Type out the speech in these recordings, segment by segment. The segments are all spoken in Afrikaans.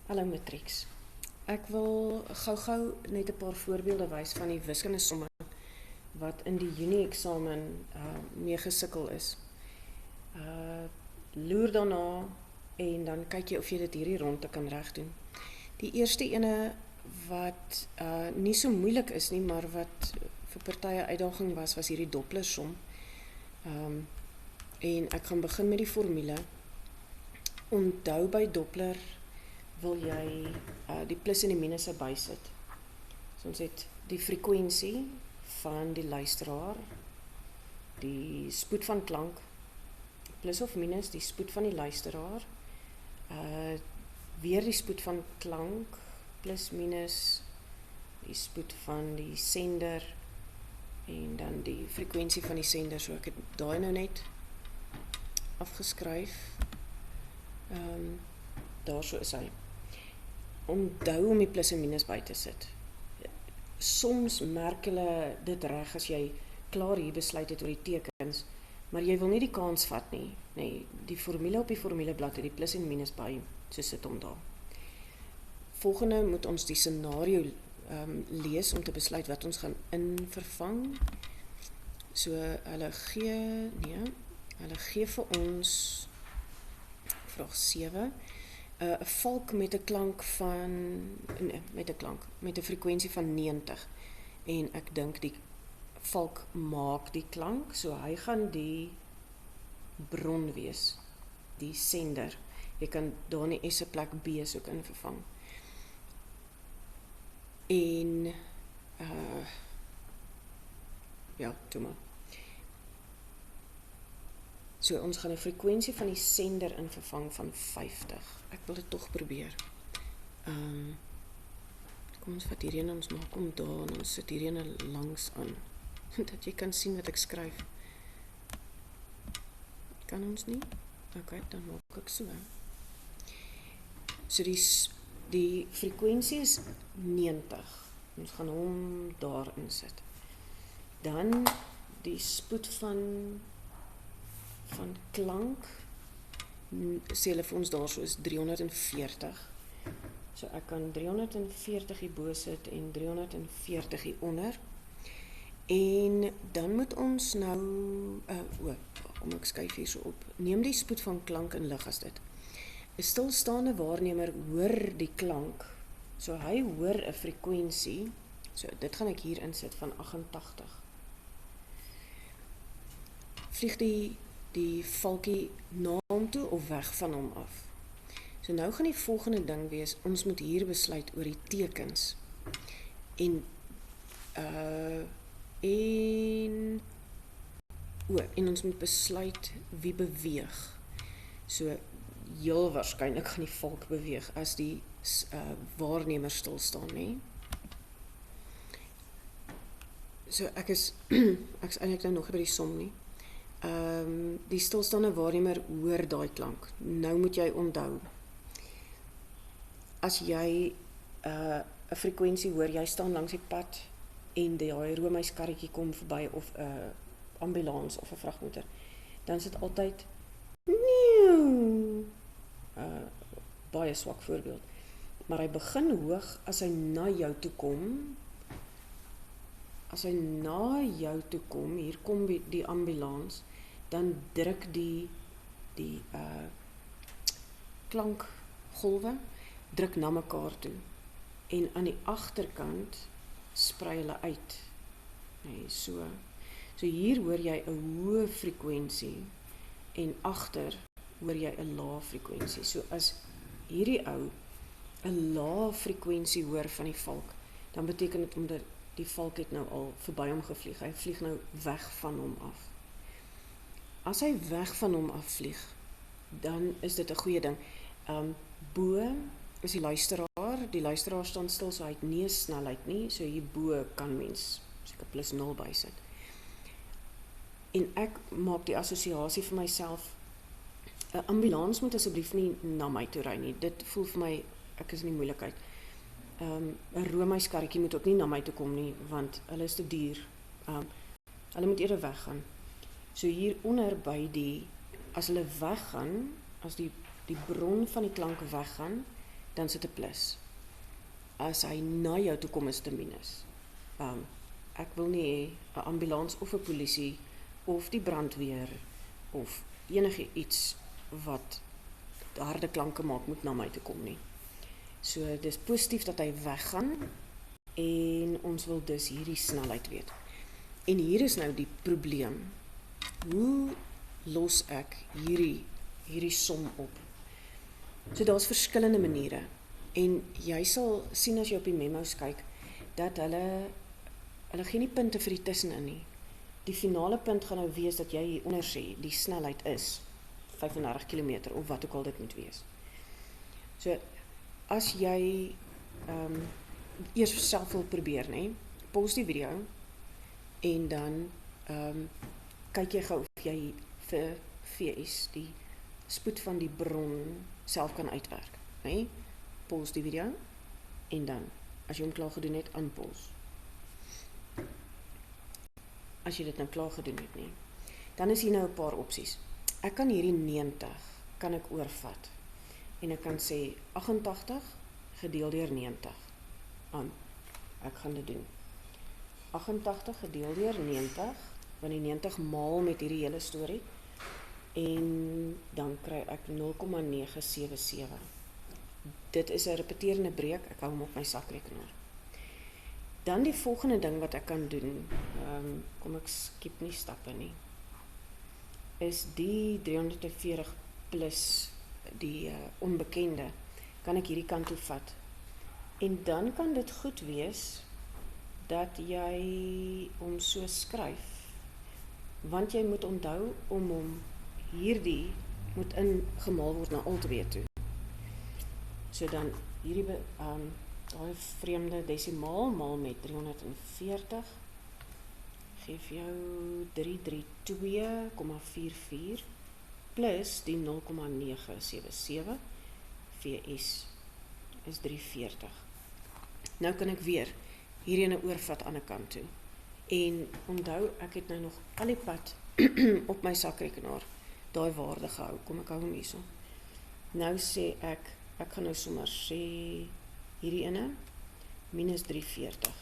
Hallo Matrix. Ek wil gou net 'n paar voorbeelde wys van die wiskundesomme wat in die Junie eksamen mee gesukkel is. Loer daarna en dan kyk jy of jy dit hierdie ronde kan regdoen. Die eerste ene wat nie so moeilik is nie, maar wat vir partye uitdaging was hierdie Dopplersom. En ek gaan begin met die formule. Onthou by Doppler wil jy die plus en die minus bysit. So ons het die frekwensie van die luisteraar, die spoed van klank, plus of minus die spoed van die luisteraar, weer die spoed van klank, plus minus die spoed van die sender, en dan die frekwensie van die sender, so ek het daai nou net afgeskryf. Daar so is hy. Onthou om die plus en minus by te sit. Soms merk hulle dit reg as jy klaar hier besluit het oor die tekens, maar jy wil nie die kans vat nie. Nee, die formule op die formuleblad het die plus en minus by, so sit hom daar. Volgende moet ons die scenario lees om te besluit wat ons gaan invervang. So hulle gee vir ons vraag 7 'n valk met 'n klank van met 'n frekwensie van 90 en ek dink die valk maak die klank, so hy gaan die bron wees, die sender. Jy kan daar in die S se plek B ook in vervang. En ja, toe maar. So ons gaan 'n frekwensie van die sender in vervang van 50. Ek wil dit tog probeer. Kom ons vat hierdie en ons maak hom daar en ons sit hierdie langs aan, dat jy kan sien wat ek skryf. Kan ons nie? Ok, dan maak ek so. So die frekwensie is 90. Ons gaan hom daar insit. Dan die spoed van klank, sê hulle vir ons daar so is 340. So ek kan 340 hierbo sit en 340 hieronder. En dan moet ons nou, om ek skuif hier so op, neem die spoed van klank in lig as dit. 'n Stilstaande waarnemer hoor die klank, so hy hoor 'n frekwensie, so dit gaan ek hier insit van 88. Vlieg die valkie na hom toe of weg van hom af. So nou gaan die volgende ding wees, ons moet hier besluit oor die tekens. En ons moet besluit wie beweeg. So heel waarskynlik gaan die valk beweeg as die waarnemer stil staan, nie? So ek is eintlik nou nog by die som nie. Die stilstaande waarnemer hoor daai klank. Nou moet jy onthou, as jy 'n frekwensie hoor, jy staan langs die pad en die roomyskarretjie kom verby of 'n ambulans of 'n vragmotor, dan sit altyd baie swak voorbeeld. Maar hy begin hoog as hy na jou toe kom. As hy na jou toe kom, hier kom die ambulans, dan druk die klankgolwe druk na mekaar toe. En aan die agterkant sprei hulle uit. Nee, so hier hoor jy 'n hoë frekwensie en agter hoor jy 'n lae frekwensie. So as hierdie ou 'n lae frekwensie hoor van die valk, dan beteken dit omdat die valk het nou al verby hom gevlieg. Hy vlieg nou weg van hom af. As hy weg van hom af vlieg, dan is dit 'n goeie ding. Bo is die luisteraar staan stil, so hy het nie 'n snelheid nie, so hierbo kan mens seker plus 0 bysit. En ek maak die assosiasie vir myself, 'n ambulans moet asseblief nie na my toe ry nie. Dit voel vir my, ek is in die moeilikheid. 'n roomyskarretjie moet ook nie na my toe kom nie, want hulle is te duur. Hulle moet eerder weggaan. So hieronder as hulle weggaan, as die bron van die klank weggaan, dan sit 'n plus. As hy na jou toe kom, is dit 'n minus. Ek wil nie hê 'n ambulans of 'n polisie of die brandweer of enige iets wat harde klanke maak moet na my toe kom nie. So dis positief dat hy weggaan en ons wil dus hierdie snelheid weet. En hier is nou die probleem. Hoe los ek hierdie som op? So daar's verskillende maniere. En jy sal sien as jy op die memos kyk, dat hulle gee nie punte vir die tussenin nie. Die finale punt gaan nou wees dat jy hieronder sê, die snelheid is 35 km of wat ook al dit moet wees. So, as jy eers self wil probeer, nee, pause die video en dan kyk jy gou of jy vir VS die spoed van die bron self kan uitwerk. Nee? Pause die video en dan, as jy hom klaar gedoen het, unpause. As jy dit nou klaar gedoen het, nee. Dan is hier nou 'n paar opsies. Ek kan hierdie 90 kan ek oorvat en ek kan sê 88 gedeel deur 90. Ek gaan dit doen. 88 gedeel deur 90, want die 90 maal met hierdie hele storie en dan kry ek 0,977. Dit is 'n repeterende breek, ek hou hom op my sakrekenaar. Dan die volgende ding wat ek kan doen, kom ek skip nie stappe nie, is die 340 plus die onbekende, kan ek hierdie kant toe vat. En dan kan dit goed wees dat jy hom so skryf, want jy moet onthou om hom hierdie moet ingemaal word na albei toe. So dan hierdie daai vreemde desimaal maal met 340 gee vir jou 332,44 plus die 0,977 VS is 340. Nou kan ek weer hierdie ene oorvat aan die kant toe. En onthou, ek het nou nog al die pad op my sakrekenaar daai waarde gehou. Kom ek hou hom hierso. Nou sê ek gaan nou sommer sê hierdie ene minus 340.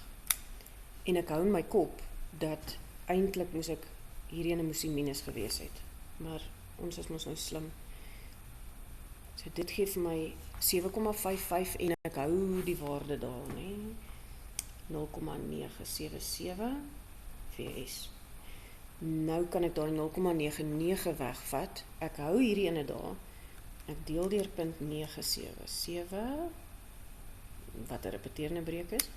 En ek hou in my kop dat eintlik moes ek hierdie ene moes die minus gewees het. Maar ons is mos nou slim. So dit gee vir my 7,55 en ek hou die waarde daar, nee. 0,977 VS. Nou kan ek daai 0,99 wegvat. Ek hou hierdie ene daar. Ek deel deur 0,977 wat 'n repeterende breek is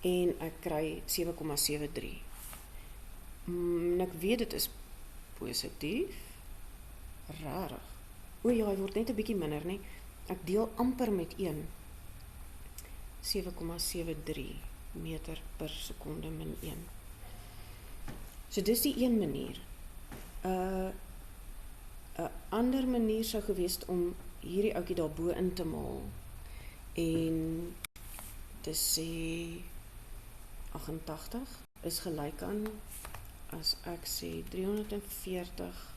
en ek kry 7,73. En ek weet dit is positief. Rarig. O ja, hy word net 'n bietjie minder, nee. Ek deel amper met 1. 7,73 meter per sekonde min 1. So dis die een manier. 'n Ander manier sou gewees om hierdie ouetjie daarbo in te maal en te sê 88 is gelyk aan, as ek sê 340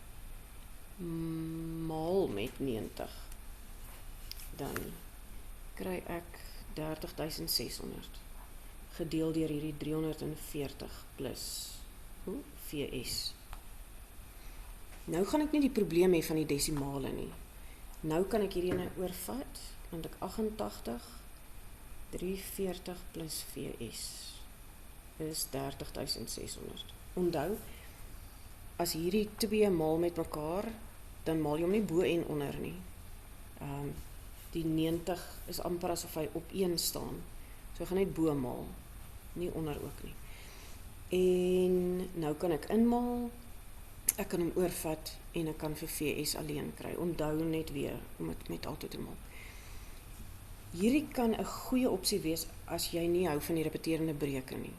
maal met 90, dan kry ek 30.600 gedeel deur hierdie 340 plus VS. Nou gaan ek nie die probleem hê van die desimale nie. Nou kan ek hierdie ene oorvat, want ek 88, 340 plus VS is 30.600. Onthou, as hierdie twee maal met mekaar, dan maal jy hom nie bo en onder nie. Die 90 is amper asof hy op 1 staan. So ek gaan net bo maal, nie onder ook nie. En nou kan ek inmaal, ek kan hom oorvat en ek kan vir VS alleen kry. Onthou net weer om dit met altyd te maal. Hierdie kan 'n goeie opsie wees as jy nie hou van die repeterende breuke nie.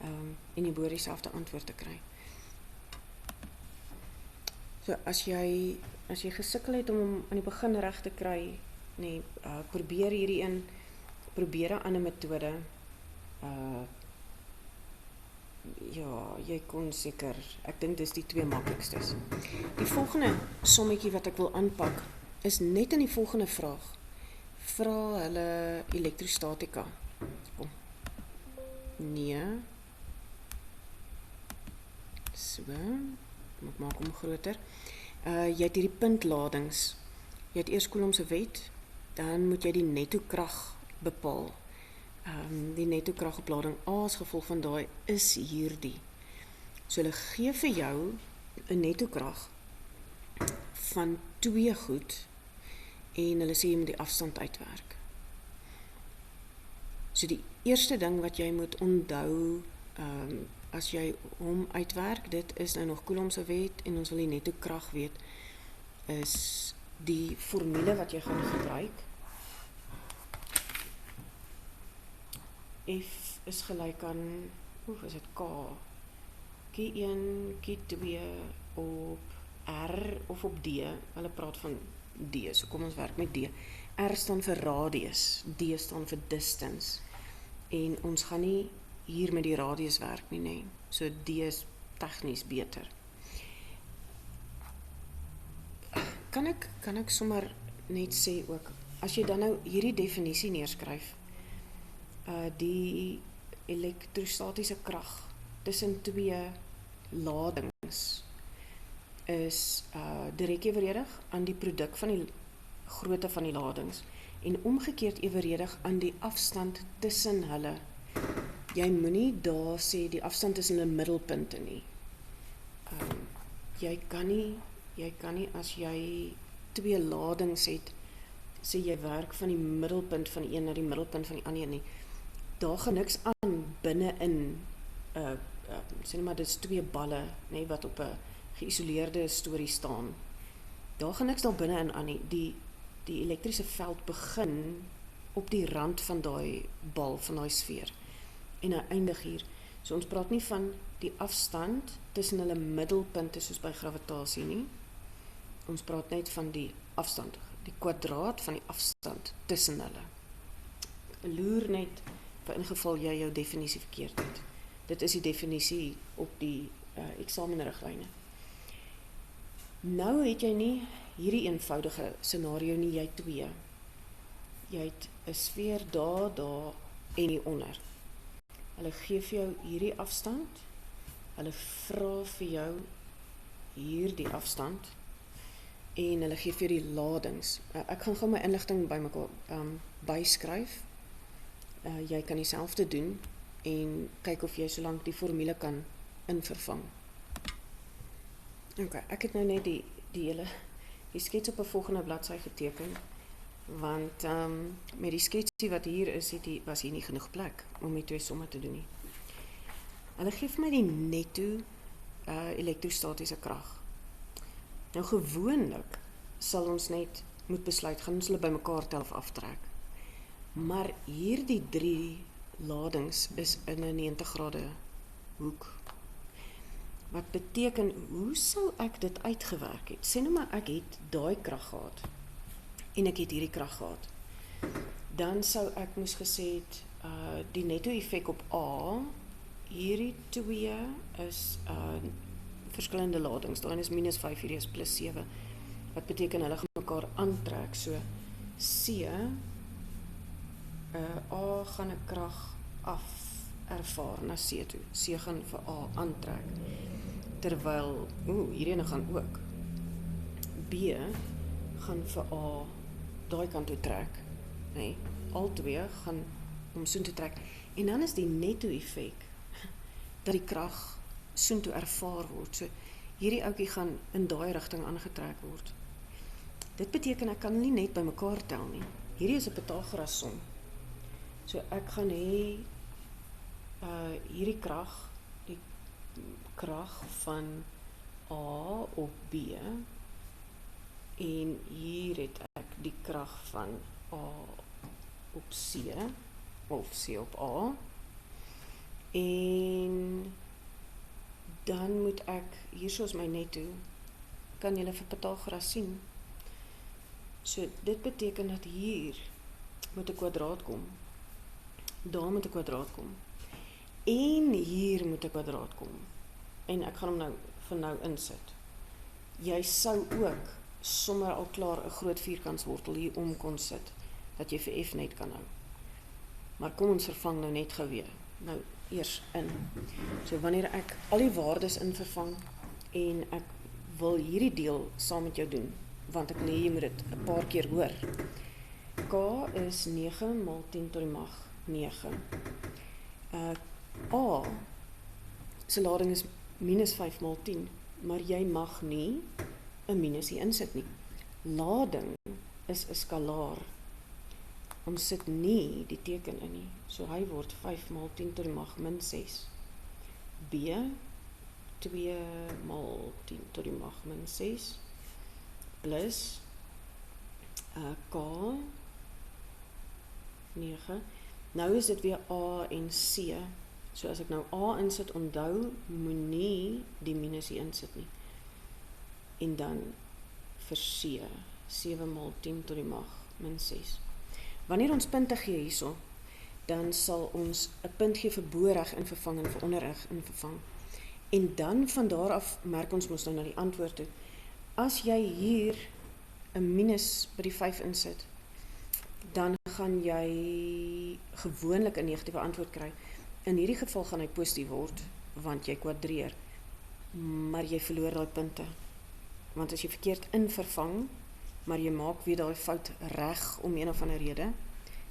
En jy behoort dieselfde antwoord te kry. So as jy gesukkel het om hom aan die begin reg te kry, nee, probeer hierdie een, probeer 'n ander metode. Ja, jy kon seker, ek dink dis die twee maklikstes. Die volgende sommetjie wat ek wil aanpak, is net in die volgende vraag. vra hulle elektrostatika. Kom. Nee. So, ek maak hom groter. Jy het hierdie puntladings. Jy het eers Coulomb se wet, dan moet jy die netto krag bepaal. Die netto kragoplading A as gevolg van daai is hierdie. So hulle gee vir jou 'n netto krag van 2 goed en hulle sê jy moet die afstand uitwerk. So die eerste ding wat jy moet onthou as jy hom uitwerk, dit is nou nog Coulomb se wet en ons wil die netto krag weet, is die formule wat jy gaan gebruik. F is gelyk aan, is dit K? Q1, Q2 op R of op D. Hulle praat van D, so kom ons werk met D. R staan vir radius, D staan vir distance. En ons gaan nie hier met die radius werk nie, nee. So D is tegnies beter. Kan ek sommer net sê ook, as jy dan nou hierdie definisie neerskryf, die elektrostatiese krag tussen 2 ladings is direk eweredig aan die produk van die grootte van die ladings en omgekeerd eweredig aan die afstand tussen hulle. Jy moenie daar sê die afstand tussen 'n middelpunte nie. Jy kan nie as jy 2 ladings het, sê jy werk van die middelpunt van die een na die middelpunt van die ander nie. Daar gaan niks aan binne-in, sê maar dit is 2 balle, nee, wat op 'n geïsoleerde storie staan. Daar gaan niks daar binne-in aan nie. Die elektriese veld begin op die rand van daai bal, van daai sfeer. En hy eindig hier. So ons praat nie van die afstand tussen hulle middelpunte soos by gravitasie nie. Ons praat net van die afstand, die kwadraat van die afstand tussen hulle. Loer net vir ingeval jy jou definisie verkeerd het. Dit is die definisie op die eksamenriglyne. Nou het jy nie hierdie eenvoudige scenario nie, jy het 2. Jy het 'n sfeer daar en hieronder. Hulle gee vir jou hierdie afstand, hulle vra vir jou hierdie afstand, en hulle gee vir die ladings. Ek gaan gou my inligting bymekaar byskryf. Jy kan dieselfde doen en kyk of jy solank die formule kan invervang. Ok, ek het nou net die die skets op 'n volgende bladsy geteken, want met die sketsie wat hier is, was hier nie genoeg plek om die 2 somme te doen nie. Hulle gee vir my die netto elektrostatiese krag. Nou gewoonlik sal ons net moet besluit, gaan ons hulle bymekaar tel of aftrek. Maar hierdie 3 ladings is in 'n 90 grade hoek. Wat beteken, hoe sou ek dit uitgewerk het? Sê nou maar ek het daai krag gehad en ek het hierdie krag gehad. Dan sou ek moes gesê het, die netto effek op A, hierdie 2 is verskillende ladings. Daai is -5, hierdie is +7. Wat beteken hulle gaan mekaar aantrek. So C, A gaan 'n krag af ervaar na C toe. C gaan vir A aantrek. Terwyl, hierdie ene gaan ook. B gaan vir A daai kant toe trek, nee, al 2 gaan om soontoe trek. En dan is die netto effek dat die krag soontoe ervaar word. So hierdie ouetjie gaan in daai rigting aangetrek word. Dit beteken ek kan nie net bymekaar tel nie. Hierdie is 'n Pythagoras som. So ek gaan hê hierdie krag, die krag van A op B, en hier het ek die krag van A op C, of C op A, en dan moet ek, hier soos my netto, kan julle vir Pythagoras sien. So dit beteken dat hier moet 'n kwadraat kom, daar moet 'n kwadraat kom, en hier moet 'n kwadraat kom. En ek gaan hom nou vir nou insit. Jy sou ook sommer al klaar 'n groot vierkantswortel hier om kon sit. dat jy vir F net kan hou. Maar kom ons vervang nou net gou weer. Nou eers in. So wanneer ek al die waardes in vervang en ek wil hierdie deel saam met jou doen, want ek jy moet dit 'n paar keer hoor. K is 9 maal 10 tot die mag 9. A se lading is minus 5 maal 10, maar jy mag nie 'n minus hier insit nie. Lading is 'n skalaar. Ons sit nie die teken in nie. So hy word 5 maal 10 tot die mag min 6. B 2 maal 10 tot die mag min 6 plus K 9. Nou is dit weer A en C. So as ek nou A insit, onthou, moenie die minus hier insit nie. En dan vir C, 7 maal 10 tot die mag min 6. Wanneer ons punte gee hierso, dan sal ons 'n punt gee vir bo-reg in vervang en vir onderreg in vervang. En dan van daar af merk ons mos nou na die antwoord toe. As jy hier 'n minus by die 5 insit, dan gaan jy gewoonlik 'n negatiewe antwoord kry. In hierdie geval gaan hy positief word, want jy kwadreer, maar jy verloor daai punte. Want as jy verkeerd invervang, maar jy maak weer daai fout reg om een of ander rede,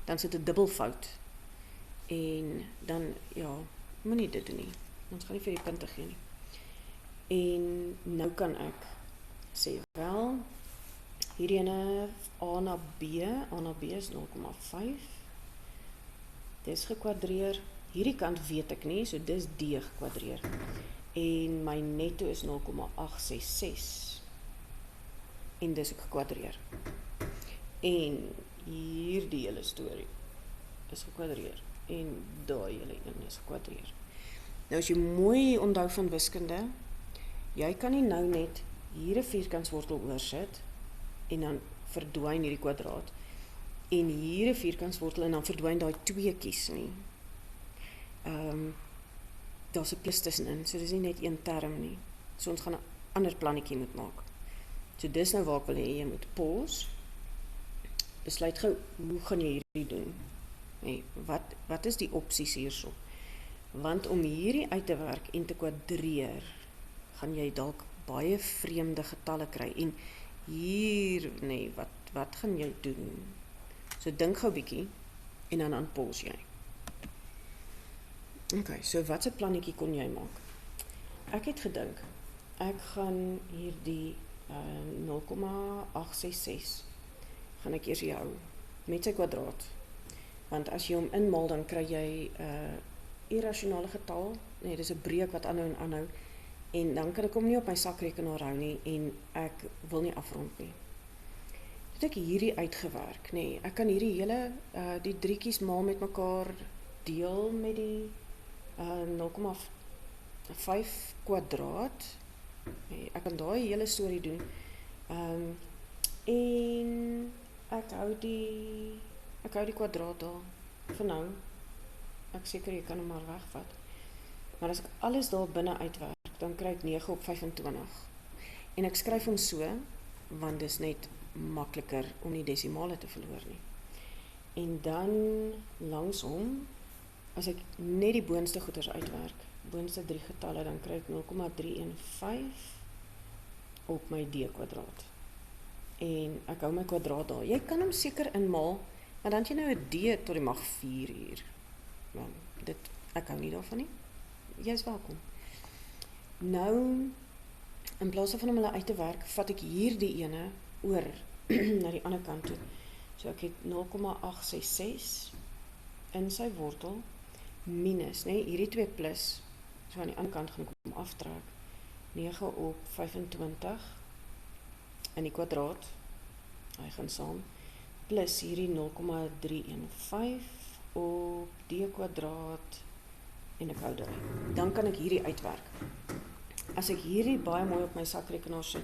dan sit 'n dubbelfout. En dan, ja, moenie dit doen nie. Ons gaan nie vir die punte gee nie. En nou kan ek sê wel, hierdie ene A na B is 0,5. Dis gekwadreer. Hierdie kant weet ek nie, so dis D gekwadreer. En my netto is 0,866. En dis ook gekwadreer. En hierdie hele storie is gekwadreer. En daai hele een is gekwadreer. Nou as jy mooi onthou van wiskunde, jy kan nie nou net hier 'n vierkantswortel oorsit en dan verdwyn hierdie kwadraat en hier 'n vierkantswortel en dan verdwyn daai tweeetjies nie. Daar's 'n plus tussenin, so dis nie net een term nie. So ons gaan 'n ander plannetjie moet maak. So dis nou waar ek wil hê jy moet pause. Besluit gou, hoe gaan jy hierdie doen? Nee, wat is die opsies hierso? Want om hierdie uit te werk en te kwadreer, gaan jy dalk baie vreemde getalle kry. En hier, nee, wat gaan jy doen? So dink gou bietjie en dan aanpause jy. Okay, so watse plannetjie kon jy maak? Ek het gedink, ek gaan hierdie 0,866 gaan ek eers hier hou met sy kwadraat. Want as jy hom inmaal, dan kry jy 'n irrasionale getal. Nee, dis 'n breek wat aanhou en aanhou. En dan kan ek hom nie op my sakrekenaar hou nie en ek wil nie afrond nie. Het ek hierdie uitgewerk, nee, ek kan hierdie hele die drietjies maal met mekaar deel met die 0,5 kwadraat. Nee, ek kan daai hele storie doen. En ek hou die kwadraat daar vir nou. Ek seker jy kan hom maar wegvat. Maar as ek alles daar binne uitwerk, dan kry ek 9 op 25. En ek skryf hom so, want dis net makliker om nie desimale te verloor nie. En dan langs hom, as ek net die boonste goeders uitwerk, boonste 3 getalle, dan kry ek 0,315 op my D kwadraat. En ek hou my kwadraat daar. Jy kan hom seker inmaal, maar dan het jy nou 'n D tot die mag 4 hier. Nou, ek hou nie daarvan nie. Jy is welkom. Nou, in plaas van om hulle uit te werk, vat ek hier die ene oor na die ander kant toe. So ek het 0,866 in sy wortel, minus, nee, hierdie 2 plus, so aan die ander kant gaan ek hom aftrek, 9 op 25 in die kwadraat, hy gaan saam, plus hierdie 0,315 op D kwadraat, en ek hou daai. Dan kan ek hierdie uitwerk. As ek hierdie baie mooi op my sakrekenaar sit,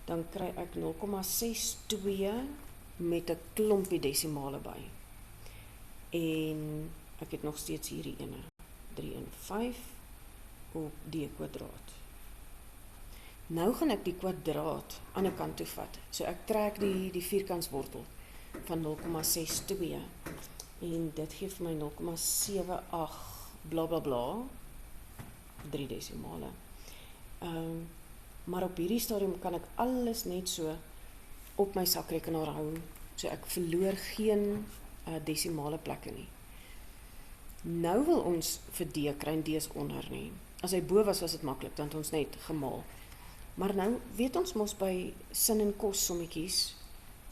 dan kry ek 0,62 met 'n klompie desimale by. En ek het nog steeds hierdie ene, 315 op D kwadraat. Nou gaan ek die kwadraat aan die kant toe vat. So ek trek die vierkantswortel. van 0,62 en dit gee vir my 0,78 bla bla bla 3 desimale. Maar op hierdie stadium kan ek alles net so op my sakrekenaar hou, so ek verloor geen desimale plekke nie. Nou wil ons vir D kry en D is onder nie. As hy bo was dit maklik, dan het ons net gemaal. Maar nou weet ons mos by sin en kos sommetjies,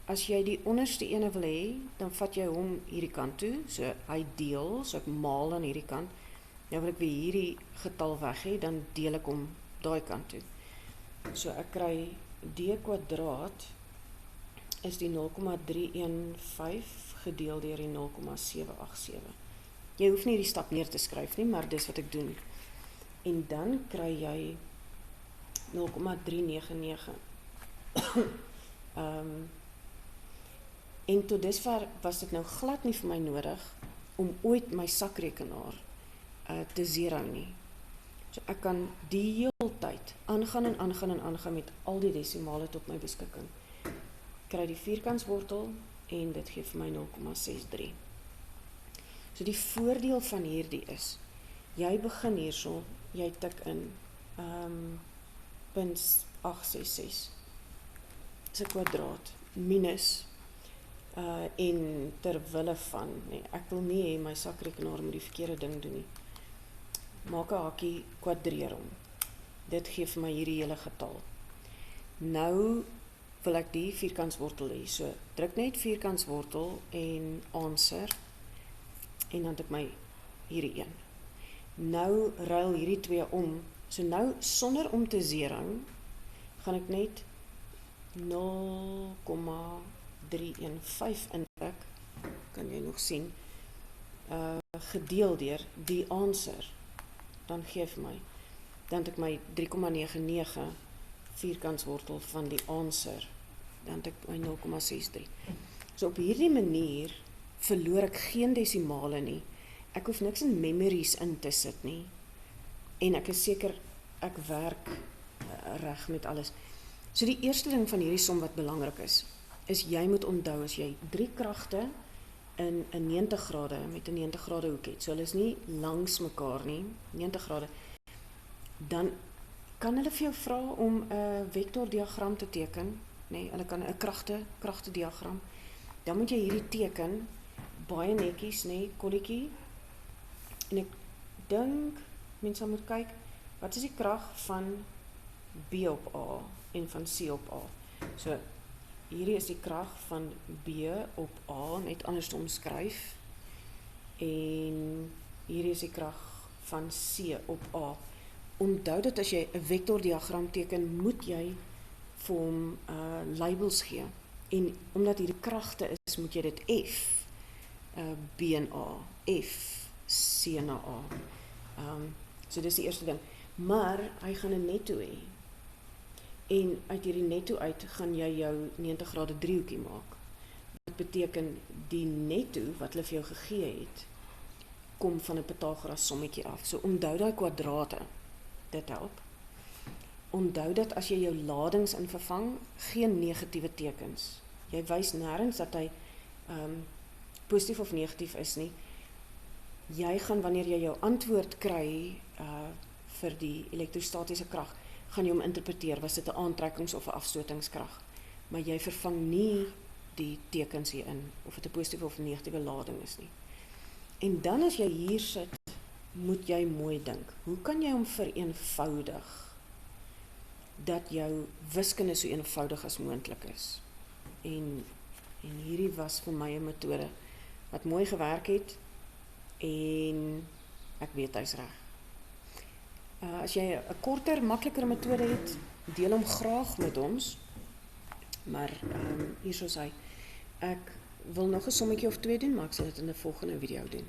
as jy die onderste ene wil hê, dan vat jy hom hierdie kant toe, so hy deel, so ek maal aan hierdie kant. Nou wil ek weer hierdie getal weg hê, dan deel ek hom daai kant toe. So ek kry D kwadraat is die 0,315 gedeel deur die 0,787. Jy hoef nie die stap neer te skryf nie, maar dis wat ek doen. En dan kry jy 0,399. En tot dusver was dit nou glad nie vir my nodig om ooit my sakrekenaar te zero nie. So ek kan die hele tyd aangaan en aangaan en aangaan met al die desimale tot my beskikking. Kry die vierkantswortel en dit gee vir my 0,63. So die voordeel van hierdie is, jy begin hierso, jy tik in 0,866. Dis 'n kwadraat minus en terwille van, nee, ek wil nie hê my sakrekenaar moet die verkeerde ding doen nie. Maak 'n hakkie, kwadreer hom. Dit gee vir my hierdie hele getal. Nou wil ek die vierkantswortel hê. So druk net vierkantswortel en answer en dan het ek my hierdie een. Nou ruil hierdie twee om. So nou sonder om te zero gaan ek net 0,315 intik, kan jy nog sien, gedeel deur die answer, dan gee vir my, dan het ek my 3,99 vierkantswortel van die answer, dan het ek my 0,63. So op hierdie manier verloor ek geen desimale nie, ek hoef niks in memories in te sit nie, en ek is seker, ek werk reg met alles. So die eerste ding van hierdie som wat belangrik is jy moet onthou, as jy 3 kragte in 'n 90 grade, met 'n 90 grade hoek het, so hulle is nie langs mekaar nie, 90 grade, dan kan hulle vir jou vra om 'n vektordiagram te teken, nee, hulle kan 'n kragte diagram, dan moet jy hierdie teken, baie netjies, nee, kolletjie, en ek dink, mense moet kyk, wat is die krag van B op A en van C op A? So, hierdie is die krag van B op A, net anders te omskryf, en hierdie is die krag van C op A. Onthou dat as jy 'n vektordiagram teken, moet jy vir hom labels gee, en omdat hierdie kragte is, moet jy dit F, B en A, F, C na A. So dis die eerste ding. Maar hy gaan 'n netto hê. En uit hierdie netto uit gaan jy jou 90 grade driehoekie maak. Dit beteken die netto wat hulle vir jou gegee het, kom van 'n Pythagoras sommetjie af. So onthou daai kwadrate. Dit help. Onthou dat as jy jou ladings in vervang, geen negatiewe tekens. Jy wys nêrens dat hy positief of negatief is nie. Jy gaan, wanneer jy jou antwoord kry vir die elektrostatiese krag, gaan jy hom interpreteer, was dit 'n aantrekkings- of 'n afstotingskrag. Maar jy vervang nie die tekens hierin, of dit 'n positiewe of 'n negatiewe lading is nie. En dan as jy hier sit, moet jy mooi dink. Hoe kan jy hom vereenvoudig, dat jou wiskunde so eenvoudig as moontlik is? En hierdie was vir my 'n metode wat mooi gewerk het, en ek weet hy's reg. As jy 'n korter, makliker metode het, deel hom graag met ons. Maar hier soos hy. Ek wil nog 'n sommetjie of twee doen, maar ek sal dit in 'n volgende video doen.